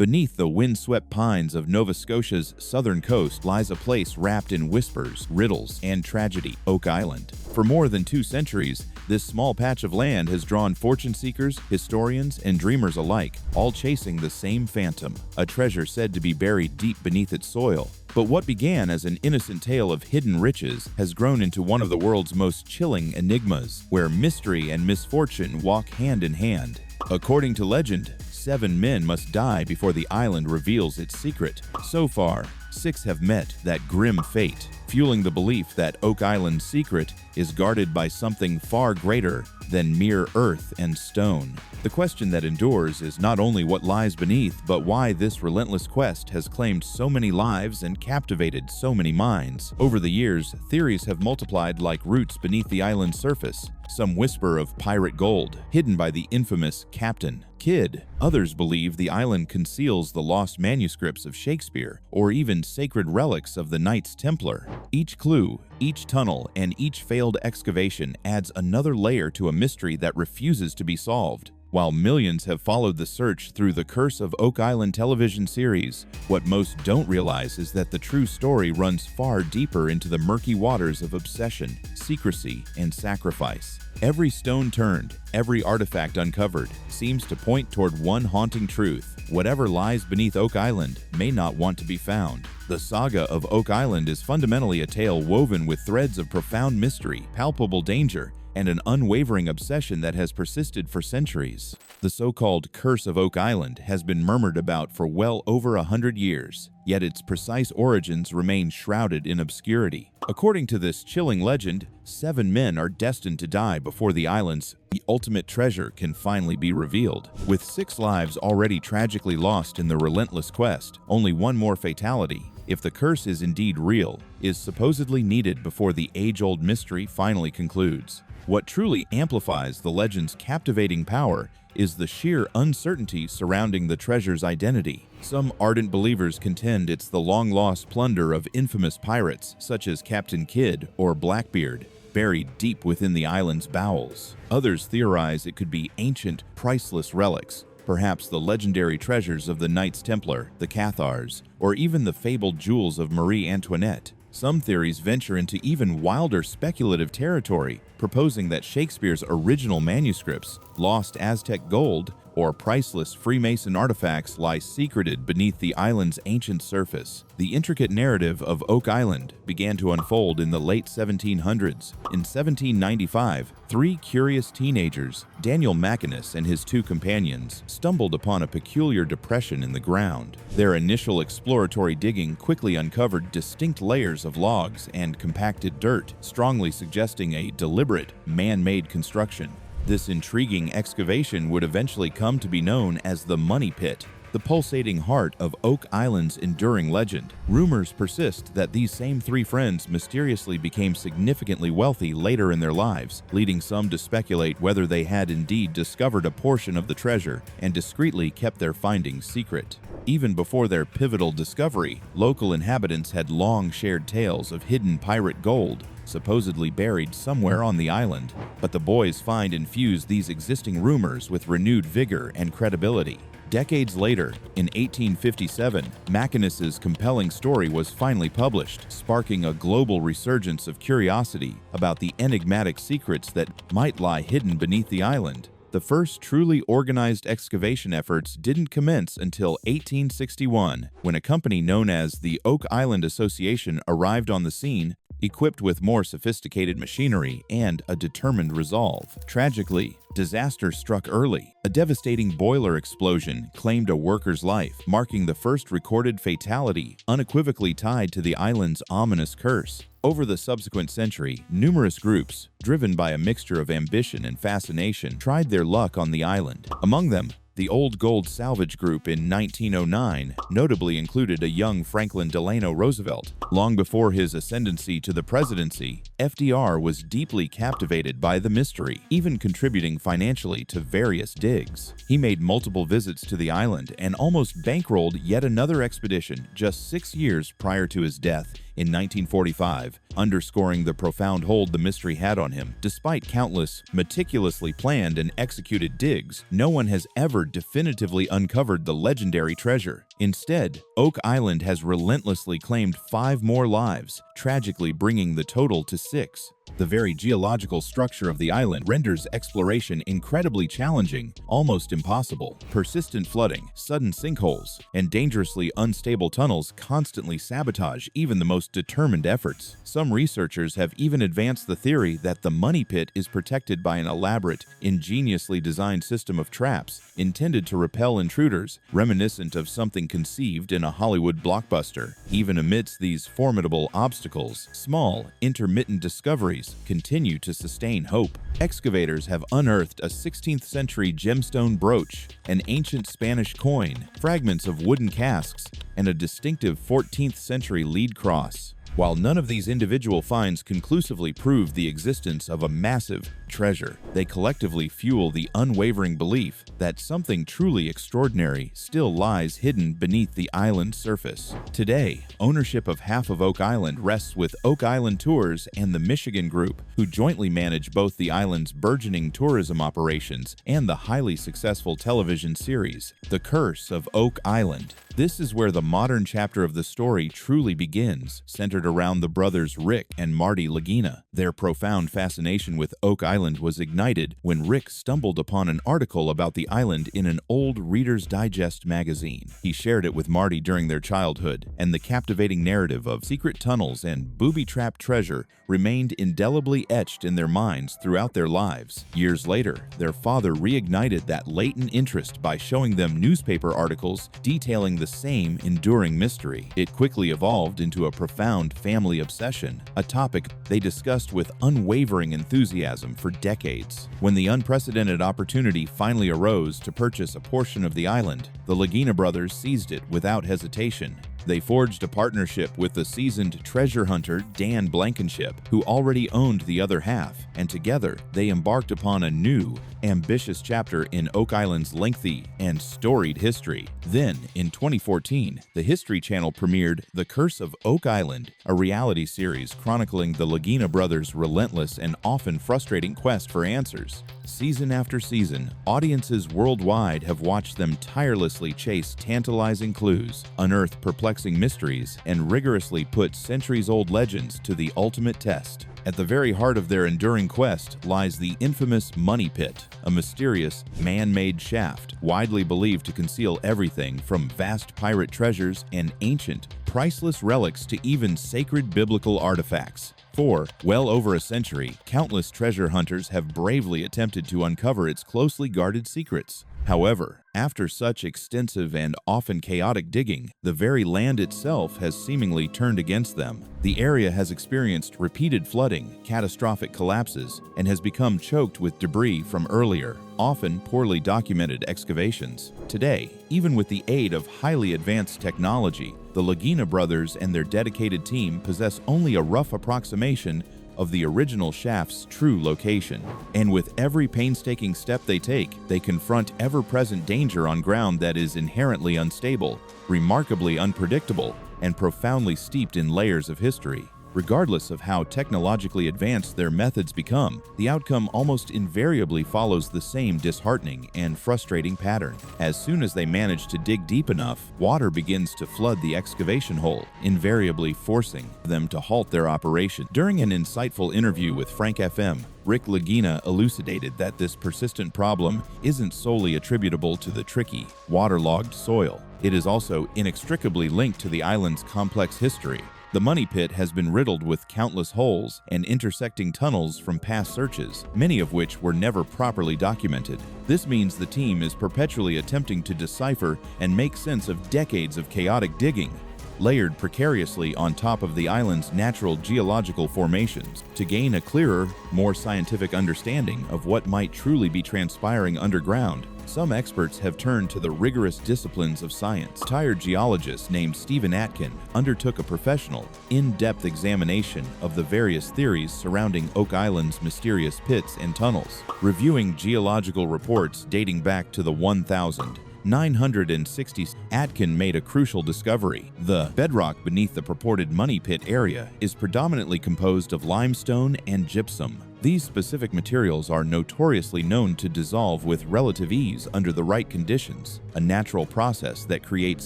Beneath the windswept pines of Nova Scotia's southern coast lies a place wrapped in whispers, riddles, and tragedy, Oak Island. For more than 2 centuries, this small patch of land has drawn fortune seekers, historians, and dreamers alike, all chasing the same phantom, a treasure said to be buried deep beneath its soil. But what began as an innocent tale of hidden riches has grown into one of the world's most chilling enigmas, where mystery and misfortune walk hand in hand. According to legend, 7 men must die before the island reveals its secret. So far, 6 have met that grim fate, fueling the belief that Oak Island's secret is guarded by something far greater than mere earth and stone. The question that endures is not only what lies beneath, but why this relentless quest has claimed so many lives and captivated so many minds. Over the years, theories have multiplied like roots beneath the island's surface. Some whisper of pirate gold, hidden by the infamous Captain Kidd. Others believe the island conceals the lost manuscripts of Shakespeare, or even sacred relics of the Knights Templar. Each clue, each tunnel, and each failed excavation adds another layer to a mystery that refuses to be solved. While millions have followed the search through the Curse of Oak Island television series, what most don't realize is that the true story runs far deeper into the murky waters of obsession, secrecy, and sacrifice. Every stone turned, every artifact uncovered, seems to point toward one haunting truth: whatever lies beneath Oak Island may not want to be found. The saga of Oak Island is fundamentally a tale woven with threads of profound mystery, palpable danger, and an unwavering obsession that has persisted for centuries. The so-called Curse of Oak Island has been murmured about for well over 100 years, yet its precise origins remain shrouded in obscurity. According to this chilling legend, 7 men are destined to die before the island's ultimate treasure can finally be revealed. With 6 lives already tragically lost in the relentless quest, only one more fatality, if the curse is indeed real, is supposedly needed before the age-old mystery finally concludes. What truly amplifies the legend's captivating power is the sheer uncertainty surrounding the treasure's identity. Some ardent believers contend it's the long-lost plunder of infamous pirates such as Captain Kidd or Blackbeard, buried deep within the island's bowels. Others theorize it could be ancient, priceless relics, perhaps the legendary treasures of the Knights Templar, the Cathars, or even the fabled jewels of Marie Antoinette. Some theories venture into even wilder speculative territory, proposing that Shakespeare's original manuscripts, lost Aztec gold, or priceless Freemason artifacts lie secreted beneath the island's ancient surface. The intricate narrative of Oak Island began to unfold in the late 1700s. In 1795, 3 curious teenagers, Daniel Macinnes and his 2 companions, stumbled upon a peculiar depression in the ground. Their initial exploratory digging quickly uncovered distinct layers of logs and compacted dirt, strongly suggesting a deliberate, man-made construction. This intriguing excavation would eventually come to be known as the Money Pit, the pulsating heart of Oak Island's enduring legend. Rumors persist that these same 3 friends mysteriously became significantly wealthy later in their lives, leading some to speculate whether they had indeed discovered a portion of the treasure and discreetly kept their findings secret. Even before their pivotal discovery, local inhabitants had long shared tales of hidden pirate gold, supposedly buried somewhere on the island. But the boys' find infused these existing rumors with renewed vigor and credibility. Decades later, in 1857, Macinnes's compelling story was finally published, sparking a global resurgence of curiosity about the enigmatic secrets that might lie hidden beneath the island. The first truly organized excavation efforts didn't commence until 1861, when a company known as the Oak Island Association arrived on the scene, equipped with more sophisticated machinery and a determined resolve. Tragically, disaster struck early. A devastating boiler explosion claimed a worker's life, marking the first recorded fatality unequivocally tied to the island's ominous curse. Over the subsequent century, numerous groups, driven by a mixture of ambition and fascination, tried their luck on the island. Among them, the Old Gold Salvage Group in 1909 notably included a young Franklin Delano Roosevelt. Long before his ascendancy to the presidency, FDR was deeply captivated by the mystery, even contributing financially to various digs. He made multiple visits to the island and almost bankrolled yet another expedition just 6 years prior to his death in 1945, underscoring the profound hold the mystery had on him. Despite countless, meticulously planned and executed digs, no one has ever definitively uncovered the legendary treasure. Instead, Oak Island has relentlessly claimed 5 more lives, tragically bringing the total to 6. The very geological structure of the island renders exploration incredibly challenging, almost impossible. Persistent flooding, sudden sinkholes, and dangerously unstable tunnels constantly sabotage even the most determined efforts. Some researchers have even advanced the theory that the money pit is protected by an elaborate, ingeniously designed system of traps intended to repel intruders, reminiscent of something conceived in a Hollywood blockbuster. Even amidst these formidable obstacles, small, intermittent discoveries continue to sustain hope. Excavators have unearthed a 16th century gemstone brooch, an ancient Spanish coin, fragments of wooden casks, and a distinctive 14th century lead cross. While none of these individual finds conclusively prove the existence of a massive treasure, they collectively fuel the unwavering belief that something truly extraordinary still lies hidden beneath the island's surface. Today, ownership of half of Oak Island rests with Oak Island Tours and the Michigan Group, who jointly manage both the island's burgeoning tourism operations and the highly successful television series, The Curse of Oak Island. This is where the modern chapter of the story truly begins, centered around the brothers Rick and Marty Lagina. Their profound fascination with Oak Island was ignited when Rick stumbled upon an article about the island in an old Reader's Digest magazine. He shared it with Marty during their childhood, and the captivating narrative of secret tunnels and booby-trapped treasure remained indelibly etched in their minds throughout their lives. Years later, their father reignited that latent interest by showing them newspaper articles detailing the same enduring mystery. It quickly evolved into a profound family obsession, a topic they discussed with unwavering enthusiasm for decades. When the unprecedented opportunity finally arose to purchase a portion of the island, the Lagina brothers seized it without hesitation. They forged a partnership with the seasoned treasure hunter Dan Blankenship, who already owned the other half, and together they embarked upon a new, ambitious chapter in Oak Island's lengthy and storied history. Then, in 2014, the History Channel premiered The Curse of Oak Island, a reality series chronicling the Lagina brothers' relentless and often frustrating quest for answers. Season after season, audiences worldwide have watched them tirelessly chase tantalizing clues, unearth perplexing mysteries, and rigorously put centuries-old legends to the ultimate test. At the very heart of their enduring quest lies the infamous Money Pit, a mysterious, man-made shaft widely believed to conceal everything from vast pirate treasures and ancient, priceless relics to even sacred biblical artifacts. For well over a century, countless treasure hunters have bravely attempted to uncover its closely guarded secrets. However, after such extensive and often chaotic digging, the very land itself has seemingly turned against them. The area has experienced repeated flooding, catastrophic collapses, and has become choked with debris from earlier, often poorly documented excavations. Today, even with the aid of highly advanced technology, the Lagina brothers and their dedicated team possess only a rough approximation of the original shaft's true location. And with every painstaking step they take, they confront ever-present danger on ground that is inherently unstable, remarkably unpredictable, and profoundly steeped in layers of history. Regardless of how technologically advanced their methods become, the outcome almost invariably follows the same disheartening and frustrating pattern. As soon as they manage to dig deep enough, water begins to flood the excavation hole, invariably forcing them to halt their operation. During an insightful interview with Frank FM, Rick Lagina elucidated that this persistent problem isn't solely attributable to the tricky, waterlogged soil. It is also inextricably linked to the island's complex history. The Money Pit has been riddled with countless holes and intersecting tunnels from past searches, many of which were never properly documented. This means the team is perpetually attempting to decipher and make sense of decades of chaotic digging, layered precariously on top of the island's natural geological formations. To gain a clearer, more scientific understanding of what might truly be transpiring underground, some experts have turned to the rigorous disciplines of science. A retired geologist named Stephen Atkin undertook a professional, in-depth examination of the various theories surrounding Oak Island's mysterious pits and tunnels. Reviewing geological reports dating back to the 1000 960, Atkin made a crucial discovery. The bedrock beneath the purported money pit area is predominantly composed of limestone and gypsum. These specific materials are notoriously known to dissolve with relative ease under the right conditions, a natural process that creates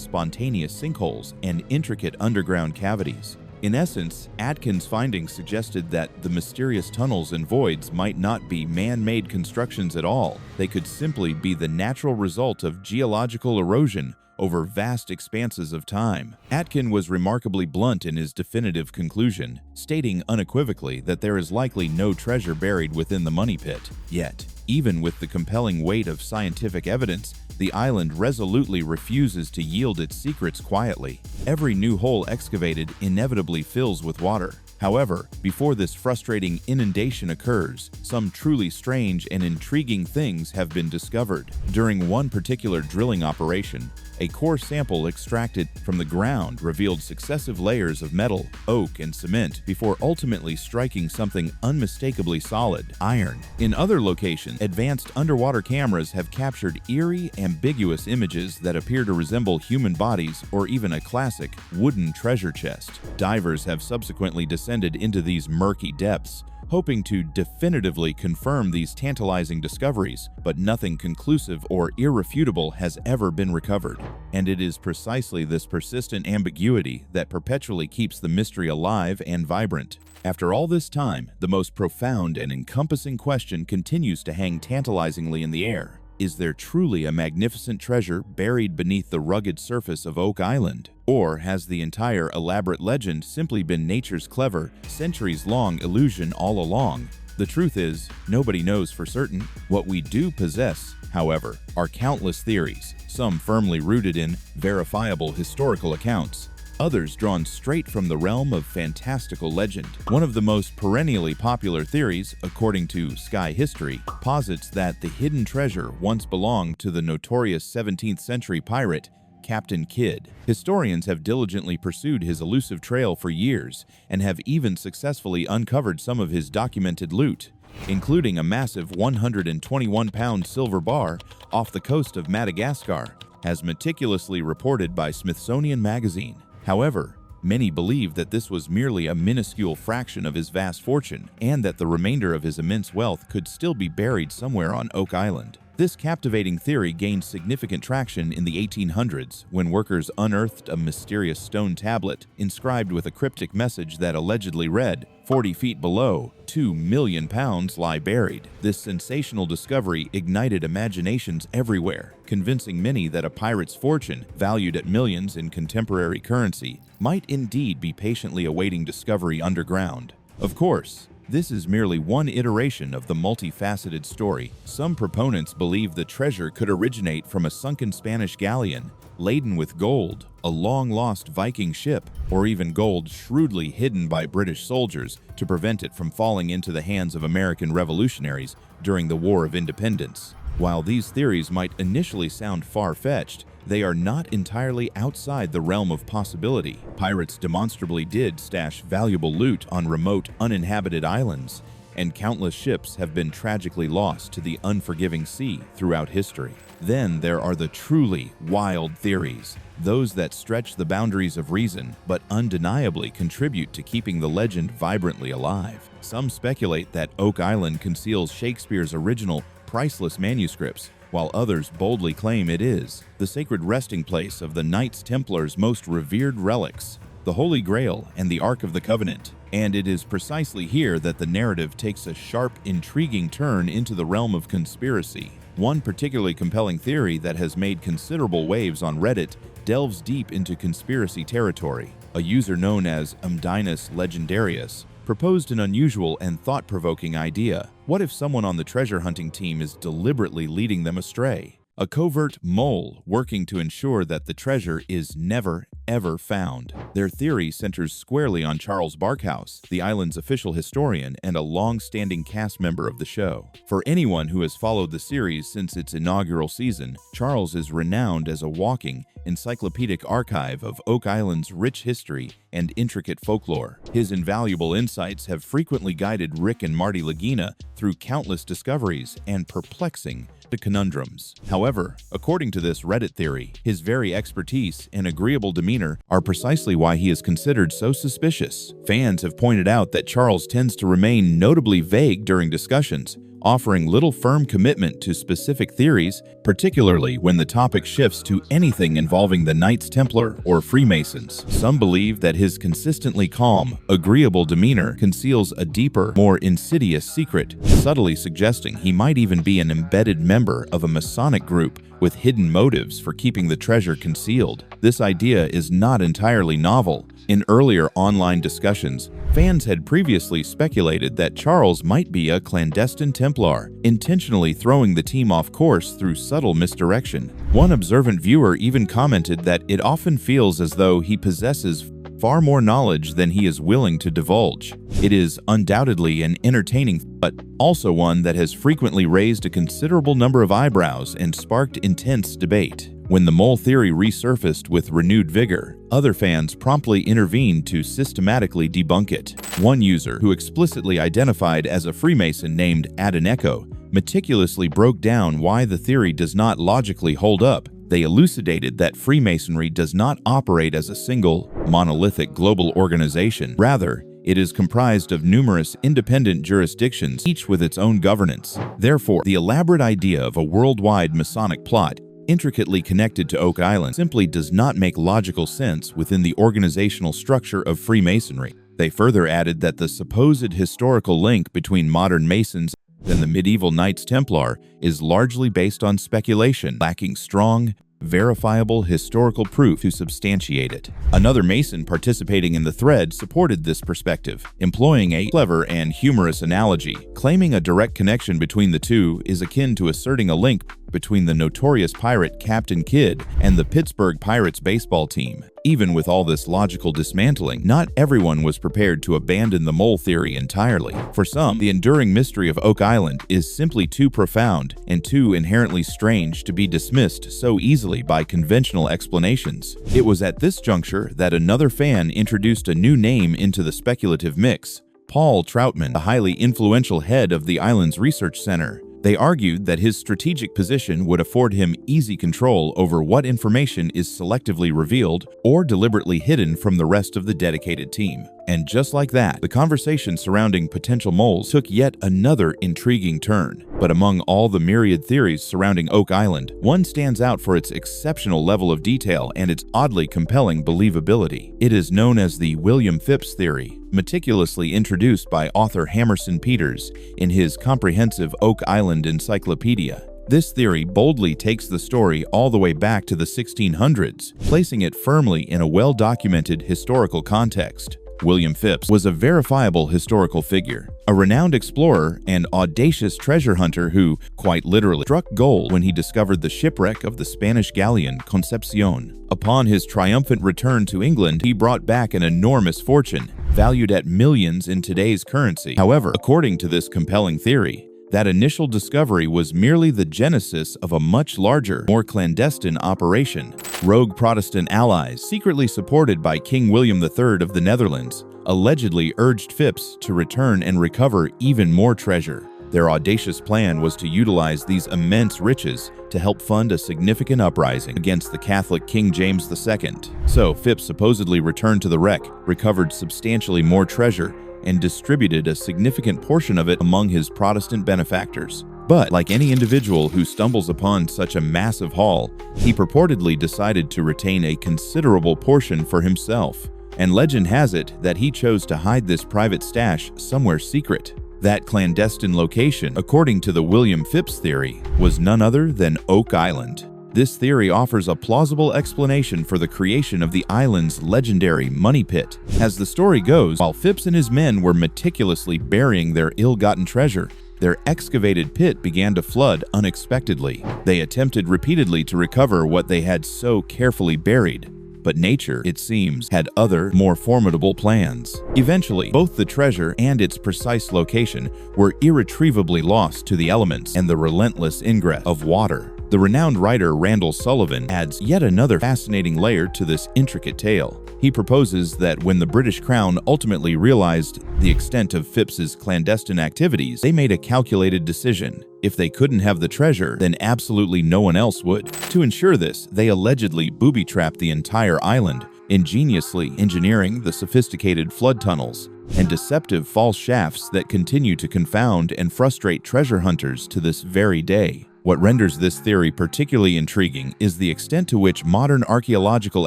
spontaneous sinkholes and intricate underground cavities. In essence, Atkin's findings suggested that the mysterious tunnels and voids might not be man-made constructions at all. They could simply be the natural result of geological erosion over vast expanses of time. Atkin was remarkably blunt in his definitive conclusion, stating unequivocally that there is likely no treasure buried within the money pit. Yet, even with the compelling weight of scientific evidence, the island resolutely refuses to yield its secrets quietly. Every new hole excavated inevitably fills with water. However, before this frustrating inundation occurs, some truly strange and intriguing things have been discovered. During one particular drilling operation, a core sample extracted from the ground revealed successive layers of metal, oak, and cement before ultimately striking something unmistakably solid: iron. In other locations, advanced underwater cameras have captured eerie, ambiguous images that appear to resemble human bodies or even a classic wooden treasure chest. Divers have subsequently descended into these murky depths, hoping to definitively confirm these tantalizing discoveries, but nothing conclusive or irrefutable has ever been recovered. And it is precisely this persistent ambiguity that perpetually keeps the mystery alive and vibrant. After all this time, the most profound and encompassing question continues to hang tantalizingly in the air. Is there truly a magnificent treasure buried beneath the rugged surface of Oak Island? Or has the entire elaborate legend simply been nature's clever, centuries-long illusion all along? The truth is, nobody knows for certain. What we do possess, however, are countless theories, some firmly rooted in verifiable historical accounts, others drawn straight from the realm of fantastical legend. One of the most perennially popular theories, according to Sky History, posits that the hidden treasure once belonged to the notorious 17th century pirate Captain Kidd. Historians have diligently pursued his elusive trail for years and have even successfully uncovered some of his documented loot, including a massive 121-pound silver bar off the coast of Madagascar, as meticulously reported by Smithsonian Magazine. However, many believe that this was merely a minuscule fraction of his vast fortune, and that the remainder of his immense wealth could still be buried somewhere on Oak Island. This captivating theory gained significant traction in the 1800s when workers unearthed a mysterious stone tablet inscribed with a cryptic message that allegedly read, "40 feet below, 2 million pounds lie buried." This sensational discovery ignited imaginations everywhere, convincing many that a pirate's fortune, valued at millions in contemporary currency, might indeed be patiently awaiting discovery underground. Of course, this is merely one iteration of the multifaceted story. Some proponents believe the treasure could originate from a sunken Spanish galleon laden with gold, a long-lost Viking ship, or even gold shrewdly hidden by British soldiers to prevent it from falling into the hands of American revolutionaries during the War of Independence. While these theories might initially sound far-fetched, they are not entirely outside the realm of possibility. Pirates demonstrably did stash valuable loot on remote, uninhabited islands, and countless ships have been tragically lost to the unforgiving sea throughout history. Then there are the truly wild theories, those that stretch the boundaries of reason but undeniably contribute to keeping the legend vibrantly alive. Some speculate that Oak Island conceals Shakespeare's original priceless manuscripts, while others boldly claim it is the sacred resting place of the Knights Templar's most revered relics, the Holy Grail and the Ark of the Covenant. And it is precisely here that the narrative takes a sharp, intriguing turn into the realm of conspiracy. One particularly compelling theory that has made considerable waves on Reddit delves deep into conspiracy territory. A user known as Umdinus Legendarius proposed an unusual and thought-provoking idea. What if someone on the treasure hunting team is deliberately leading them astray? A covert mole working to ensure that the treasure is never, ever found. Their theory centers squarely on Charles Barkhouse, the island's official historian and a long-standing cast member of the show. For anyone who has followed the series since its inaugural season, Charles is renowned as a walking, encyclopedic archive of Oak Island's rich history and intricate folklore. His invaluable insights have frequently guided Rick and Marty Lagina through countless discoveries and perplexing, to conundrums. However, according to this Reddit theory, his very expertise and agreeable demeanor are precisely why he is considered so suspicious. Fans have pointed out that Charles tends to remain notably vague during discussions, offering little firm commitment to specific theories, particularly when the topic shifts to anything involving the Knights Templar or Freemasons. Some believe that his consistently calm, agreeable demeanor conceals a deeper, more insidious secret, subtly suggesting he might even be an embedded member of a Masonic group with hidden motives for keeping the treasure concealed. This idea is not entirely novel. In earlier online discussions, fans had previously speculated that Charles might be a clandestine Templar, intentionally throwing the team off course through subtle misdirection. One observant viewer even commented that it often feels as though he possesses far more knowledge than he is willing to divulge. It is undoubtedly an entertaining, but also one that has frequently raised a considerable number of eyebrows and sparked intense debate. When the mole theory resurfaced with renewed vigor, other fans promptly intervened to systematically debunk it. One user, who explicitly identified as a Freemason named Adeneko, meticulously broke down why the theory does not logically hold up. They elucidated that Freemasonry does not operate as a single, monolithic global organization. Rather, it is comprised of numerous independent jurisdictions, each with its own governance. Therefore, the elaborate idea of a worldwide Masonic plot intricately connected to Oak Island simply does not make logical sense within the organizational structure of Freemasonry. They further added that the supposed historical link between modern Masons and the medieval Knights Templar is largely based on speculation, lacking strong, verifiable historical proof to substantiate it. Another Mason participating in the thread supported this perspective, employing a clever and humorous analogy. Claiming a direct connection between the two is akin to asserting a link between the notorious pirate Captain Kidd and the Pittsburgh Pirates baseball team. Even with all this logical dismantling, not everyone was prepared to abandon the mole theory entirely. For some, the enduring mystery of Oak Island is simply too profound and too inherently strange to be dismissed so easily by conventional explanations. It was at this juncture that another fan introduced a new name into the speculative mix: Paul Troutman, the highly influential head of the island's research center. They argued that his strategic position would afford him easy control over what information is selectively revealed or deliberately hidden from the rest of the dedicated team. And just like that, the conversation surrounding potential moles took yet another intriguing turn. But among all the myriad theories surrounding Oak Island, one stands out for its exceptional level of detail and its oddly compelling believability. It is known as the William Phipps theory, meticulously introduced by author Hammerson Peters in his comprehensive Oak Island Encyclopedia. This theory boldly takes the story all the way back to the 1600s, placing it firmly in a well-documented historical context. William Phipps was a verifiable historical figure, a renowned explorer and audacious treasure hunter who, quite literally, struck gold when he discovered the shipwreck of the Spanish galleon Concepcion. Upon his triumphant return to England, he brought back an enormous fortune, valued at millions in today's currency. However, according to this compelling theory, that initial discovery was merely the genesis of a much larger, more clandestine operation. Rogue Protestant allies, secretly supported by King William III of the Netherlands, allegedly urged Phipps to return and recover even more treasure. Their audacious plan was to utilize these immense riches to help fund a significant uprising against the Catholic King James II. So Phipps supposedly returned to the wreck, recovered substantially more treasure, and distributed a significant portion of it among his Protestant benefactors. But like any individual who stumbles upon such a massive haul, he purportedly decided to retain a considerable portion for himself. And legend has it that he chose to hide this private stash somewhere secret. That clandestine location, according to the William Phipps theory, was none other than Oak Island. This theory offers a plausible explanation for the creation of the island's legendary money pit. As the story goes, while Phipps and his men were meticulously burying their ill-gotten treasure, their excavated pit began to flood unexpectedly. They attempted repeatedly to recover what they had so carefully buried, but nature, it seems, had other, more formidable plans. Eventually, both the treasure and its precise location were irretrievably lost to the elements and the relentless ingress of water. The renowned writer Randall Sullivan adds yet another fascinating layer to this intricate tale. He proposes that when the British Crown ultimately realized the extent of Phipps's clandestine activities, they made a calculated decision. If they couldn't have the treasure, then absolutely no one else would. To ensure this, they allegedly booby-trapped the entire island, ingeniously engineering the sophisticated flood tunnels and deceptive false shafts that continue to confound and frustrate treasure hunters to this very day. What renders this theory particularly intriguing is the extent to which modern archaeological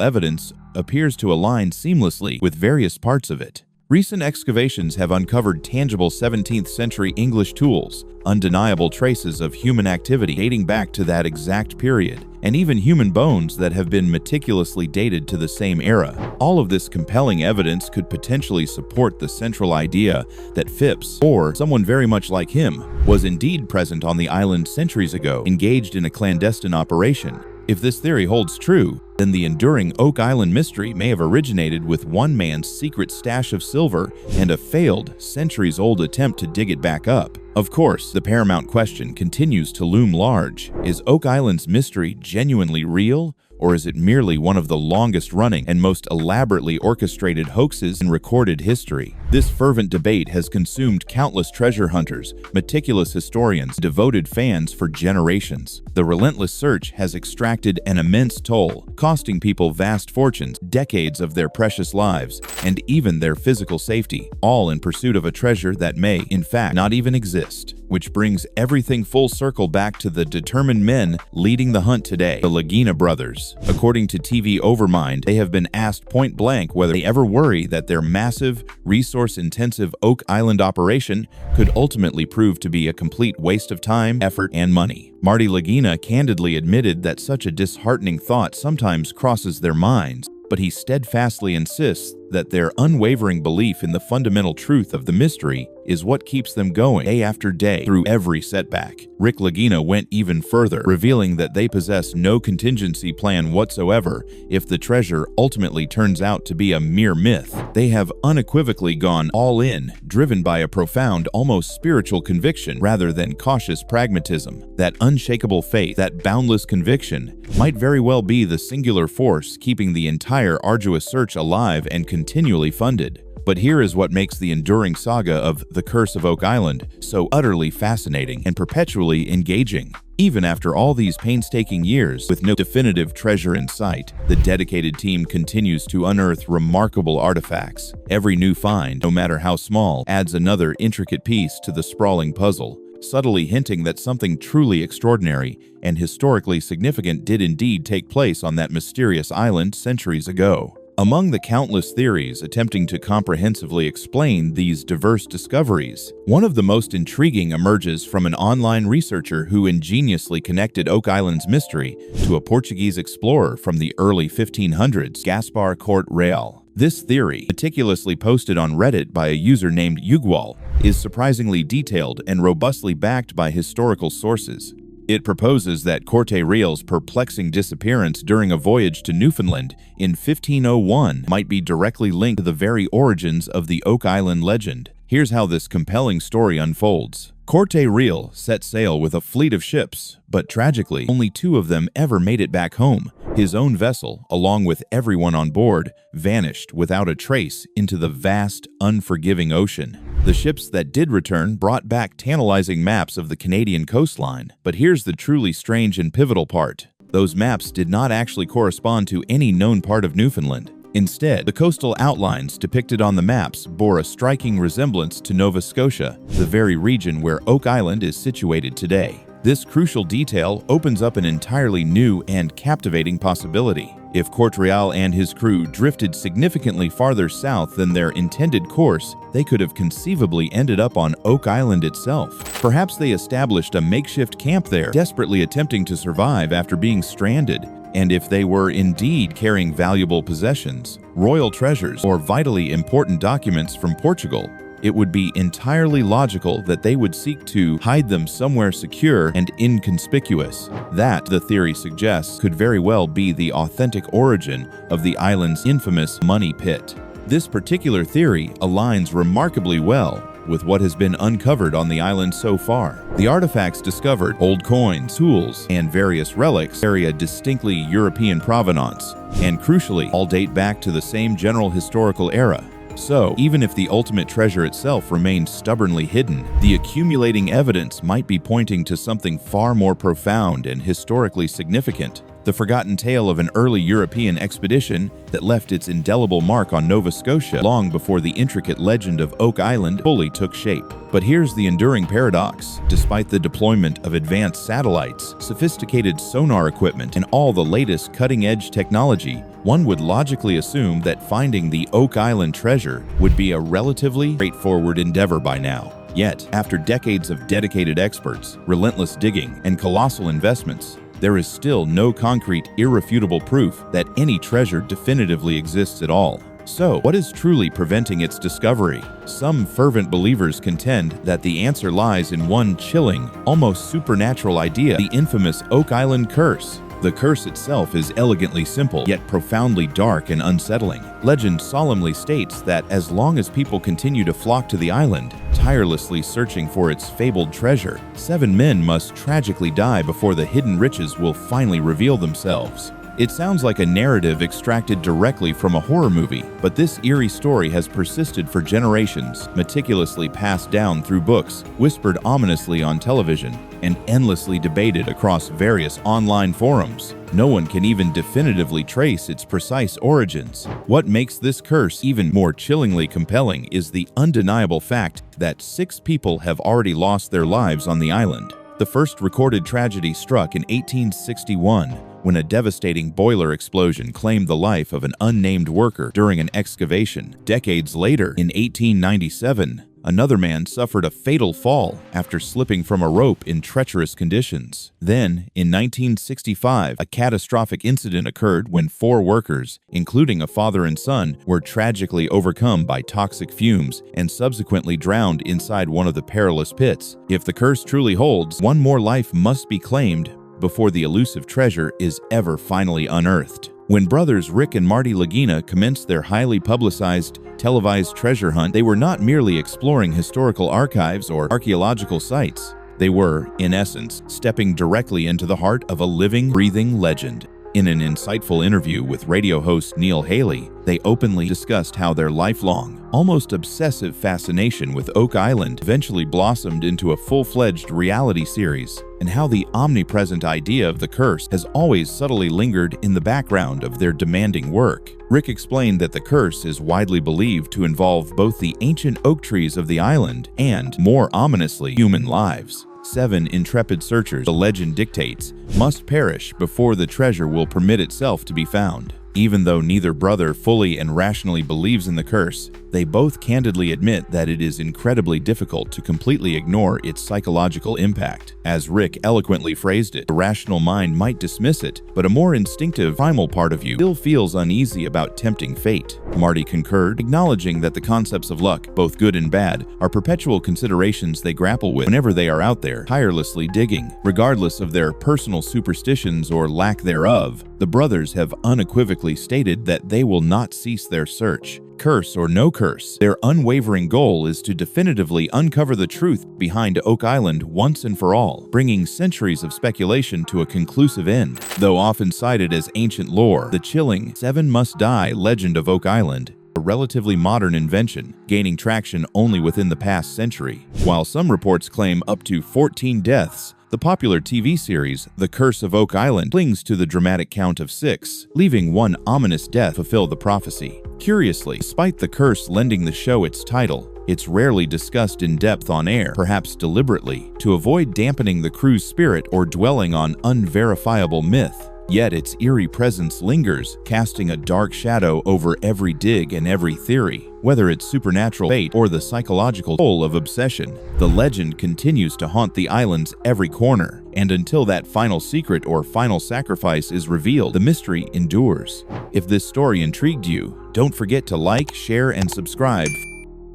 evidence appears to align seamlessly with various parts of it. Recent excavations have uncovered tangible 17th century English tools, undeniable traces of human activity dating back to that exact period, and even human bones that have been meticulously dated to the same era. All of this compelling evidence could potentially support the central idea that Phipps, or someone very much like him, was indeed present on the island centuries ago, engaged in a clandestine operation. If this theory holds true, then the enduring Oak Island mystery may have originated with one man's secret stash of silver and a failed, centuries-old attempt to dig it back up. Of course, the paramount question continues to loom large. Is Oak Island's mystery genuinely real, or is it merely one of the longest-running and most elaborately orchestrated hoaxes in recorded history? This fervent debate has consumed countless treasure hunters, meticulous historians, devoted fans for generations. The relentless search has extracted an immense toll, costing people vast fortunes, decades of their precious lives, and even their physical safety, all in pursuit of a treasure that may, in fact, not even exist. Which brings everything full circle back to the determined men leading the hunt today, the Lagina brothers. According to TV Overmind, they have been asked point blank whether they ever worry that their massive, resource-intensive Oak Island operation could ultimately prove to be a complete waste of time, effort, and money. Marty Lagina candidly admitted that such a disheartening thought sometimes crosses their minds, but he steadfastly insists that their unwavering belief in the fundamental truth of the mystery is what keeps them going day after day through every setback. Rick Lagina went even further, revealing that they possess no contingency plan whatsoever if the treasure ultimately turns out to be a mere myth. They have unequivocally gone all in, driven by a profound, almost spiritual conviction rather than cautious pragmatism. That unshakable faith, that boundless conviction, might very well be the singular force keeping the entire arduous search alive and continually funded. But here is what makes the enduring saga of The Curse of Oak Island so utterly fascinating and perpetually engaging. Even after all these painstaking years, with no definitive treasure in sight, the dedicated team continues to unearth remarkable artifacts. Every new find, no matter how small, adds another intricate piece to the sprawling puzzle, subtly hinting that something truly extraordinary and historically significant did indeed take place on that mysterious island centuries ago. Among the countless theories attempting to comprehensively explain these diverse discoveries, one of the most intriguing emerges from an online researcher who ingeniously connected Oak Island's mystery to a Portuguese explorer from the early 1500s, Gaspar Corte Real. This theory, meticulously posted on Reddit by a user named Yugual, is surprisingly detailed and robustly backed by historical sources. It proposes that Corte Real's perplexing disappearance during a voyage to Newfoundland in 1501 might be directly linked to the very origins of the Oak Island legend. Here's how this compelling story unfolds. Corte Real set sail with a fleet of ships, but tragically, only 2 of them ever made it back home. His own vessel, along with everyone on board, vanished without a trace into the vast, unforgiving ocean. The ships that did return brought back tantalizing maps of the Canadian coastline. But here's the truly strange and pivotal part. Those maps did not actually correspond to any known part of Newfoundland. Instead, the coastal outlines depicted on the maps bore a striking resemblance to Nova Scotia, the very region where Oak Island is situated today. This crucial detail opens up an entirely new and captivating possibility. If Corte Real and his crew drifted significantly farther south than their intended course, they could have conceivably ended up on Oak Island itself. Perhaps they established a makeshift camp there, desperately attempting to survive after being stranded. And if they were indeed carrying valuable possessions, royal treasures, or vitally important documents from Portugal, it would be entirely logical that they would seek to hide them somewhere secure and inconspicuous. That, the theory suggests, could very well be the authentic origin of the island's infamous money pit. This particular theory aligns remarkably well with what has been uncovered on the island so far. The artifacts discovered, old coins, tools, and various relics, carry a distinctly European provenance, and crucially, all date back to the same general historical era. So, even if the ultimate treasure itself remains stubbornly hidden, the accumulating evidence might be pointing to something far more profound and historically significant. The forgotten tale of an early European expedition that left its indelible mark on Nova Scotia long before the intricate legend of Oak Island fully took shape. But here's the enduring paradox. Despite the deployment of advanced satellites, sophisticated sonar equipment, and all the latest cutting-edge technology, one would logically assume that finding the Oak Island treasure would be a relatively straightforward endeavor by now. Yet, after decades of dedicated experts, relentless digging, and colossal investments, there is still no concrete, irrefutable proof that any treasure definitively exists at all. So, what is truly preventing its discovery? Some fervent believers contend that the answer lies in one chilling, almost supernatural idea: the infamous Oak Island curse. The curse itself is elegantly simple, yet profoundly dark and unsettling. Legend solemnly states that as long as people continue to flock to the island, tirelessly searching for its fabled treasure, 7 men must tragically die before the hidden riches will finally reveal themselves. It sounds like a narrative extracted directly from a horror movie, but this eerie story has persisted for generations, meticulously passed down through books, whispered ominously on television, and endlessly debated across various online forums. No one can even definitively trace its precise origins. What makes this curse even more chillingly compelling is the undeniable fact that 6 people have already lost their lives on the island. The first recorded tragedy struck in 1861, when a devastating boiler explosion claimed the life of an unnamed worker during an excavation. Decades later, in 1897, another man suffered a fatal fall after slipping from a rope in treacherous conditions. Then, in 1965, a catastrophic incident occurred when 4 workers, including a father and son, were tragically overcome by toxic fumes and subsequently drowned inside one of the perilous pits. If the curse truly holds, one more life must be claimed before the elusive treasure is ever finally unearthed. When brothers Rick and Marty Lagina commenced their highly publicized, televised treasure hunt, they were not merely exploring historical archives or archaeological sites. They were, in essence, stepping directly into the heart of a living, breathing legend. In an insightful interview with radio host Neil Haley, they openly discussed how their lifelong, almost obsessive fascination with Oak Island eventually blossomed into a full-fledged reality series, and how the omnipresent idea of the curse has always subtly lingered in the background of their demanding work. Rick explained that the curse is widely believed to involve both the ancient oak trees of the island and, more ominously, human lives. 7 intrepid searchers, the legend dictates, must perish before the treasure will permit itself to be found. Even though neither brother fully and rationally believes in the curse, they both candidly admit that it is incredibly difficult to completely ignore its psychological impact. As Rick eloquently phrased it, a rational mind might dismiss it, but a more instinctive, primal part of you still feels uneasy about tempting fate. Marty concurred, acknowledging that the concepts of luck, both good and bad, are perpetual considerations they grapple with whenever they are out there, tirelessly digging. Regardless of their personal superstitions or lack thereof, the brothers have unequivocally stated that they will not cease their search. Curse or no curse, their unwavering goal is to definitively uncover the truth behind Oak Island once and for all, bringing centuries of speculation to a conclusive end. Though often cited as ancient lore, the chilling 7 must die legend of Oak Island, a relatively modern invention, gaining traction only within the past century. While some reports claim up to 14 deaths, the popular TV series, The Curse of Oak Island, clings to the dramatic count of 6, leaving one ominous death fulfill the prophecy. Curiously, despite the curse lending the show its title, it's rarely discussed in depth on air, perhaps deliberately, to avoid dampening the crew's spirit or dwelling on unverifiable myth. Yet its eerie presence lingers, casting a dark shadow over every dig and every theory. Whether it's supernatural fate or the psychological toll of obsession, the legend continues to haunt the island's every corner. And until that final secret or final sacrifice is revealed, the mystery endures. If this story intrigued you, don't forget to like, share, and subscribe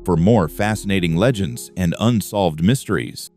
for more fascinating legends and unsolved mysteries.